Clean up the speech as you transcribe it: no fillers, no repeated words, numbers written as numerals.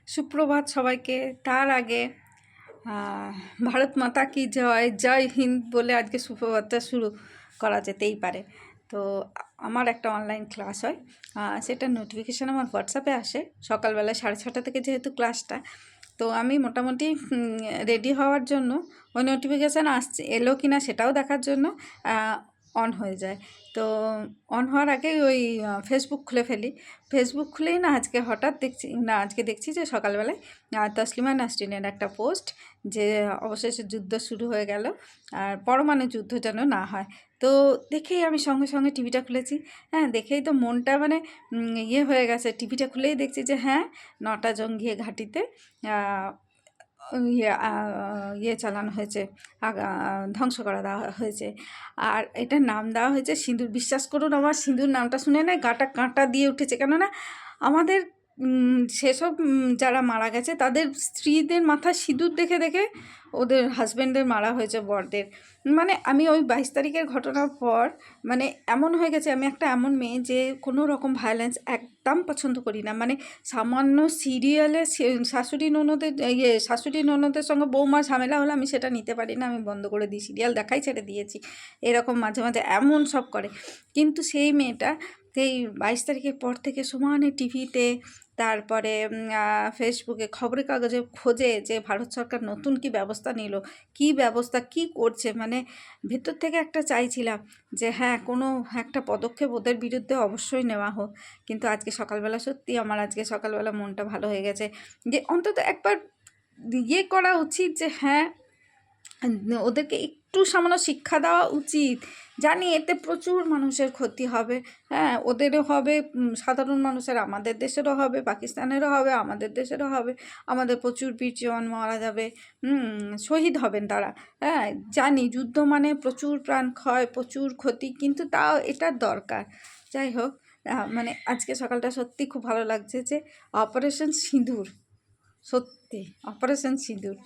সুপ্রভাত সবাইকে। তার আগে ভারত মাতা কি জয়, জয় হিন্দ বলে আজকে সুপ্রভাতটা শুরু করা যেতেই পারে। তো আমার একটা অনলাইন ক্লাস হয়, সেটা নোটিফিকেশান আমার হোয়াটসঅ্যাপে আসে সকালবেলা 6:30 থেকে যেহেতু ক্লাসটা। তো আমি মোটামুটি রেডি হওয়ার জন্য ওই নোটিফিকেশান আসছে এলো কি না সেটাও দেখার জন্য অন হয়ে যায়। তো অন হওয়ার আগে ওই ফেসবুক খুলে ফেলি। ফেসবুক খুলেই না আজকে দেখছি যে সকালবেলায় তসলিমা নাসরিনের একটা পোস্ট যে অবশেষে যুদ্ধ শুরু হয়ে গেল, আর পরমাণু যুদ্ধ যেন না হয়। তো দেখেই আমি সঙ্গে সঙ্গে টিভিটা খুলেছি। হ্যাঁ, দেখেই তো মনটা মানে ইয়ে হয়ে গেছে। টিভিটা খুলেই দেখছি যে হ্যাঁ, 9টা জঙ্গি ঘাঁটিতে ইয়ে চালানো হয়েছে, ধ্বংস করে দেওয়া হয়েছে। আর এটার নাম দেওয়া হয়েছে সিঁদুর। বিশ্বাস করুন, আমার সিঁদুর নামটা শুনে না গাটা কাঁটা দিয়ে উঠেছে। কেননা আমাদের সেসব যারা মারা গেছে তাদের স্ত্রীদের মাথায় সিঁদুর দেখে দেখে ওদের হাজব্যান্ডের মারা হয়েছে, বরদের। মানে আমি ওই 22 তারিখের ঘটনার পর মানে এমন হয়ে গেছে, আমি একটা এমন মেয়ে যে কোনো রকম ভায়োলেন্স একদম পছন্দ করি না। মানে সামান্য সিরিয়ালে শাশুড়ি ননদের সঙ্গে বৌমা ঝামেলা হলে আমি সেটা নিতে পারি না, আমি বন্ধ করে দিই, সিরিয়াল দেখাই ছেড়ে দিয়েছি। এরকম মাঝে মাঝে এমন সব করে। কিন্তু সেই মেয়েটা সেই 22 তারিখের পর থেকে সমানে টিভিতে, তারপরে ফেসবুকে, খবরের কাগজে খোঁজে যে ভারত সরকার নতুন কি ব্যবস্থা নিল, কি ব্যবস্থা কি করছে। মানে ভেতর থেকে একটা চাইছিলাম যে হ্যাঁ, কোনো একটা পদক্ষেপ ওদের বিরুদ্ধে অবশ্যই নেওয়া হোক। কিন্তু আজকে সকালবেলা সত্যি আমার আজকে সকালবেলা মনটা ভালো হয়ে গেছে যে অন্তত একবার ইয়ে করা উচিত যে হ্যাঁ, ওদেরকে একটু সামান্য শিক্ষা দেওয়া উচিত। জানি এতে প্রচুর মানুষের ক্ষতি হবে, হ্যাঁ, ওদেরও হবে, সাধারণ মানুষের, আমাদের দেশেরও হবে, পাকিস্তানেরও হবে, আমাদের দেশেরও হবে। আমাদের প্রচুর বীর জওয়ান মারা যাবে, শহীদ হবেন তারা। হ্যাঁ, জানি যুদ্ধ মানে প্রচুর প্রাণ ক্ষয়, প্রচুর ক্ষতি, কিন্তু তাও এটার দরকার। যাই হোক, মানে আজকে সকালটা সত্যি খুব ভালো লাগছে যে অপারেশন সিঁদুর, সত্যি অপারেশন সিঁদুর।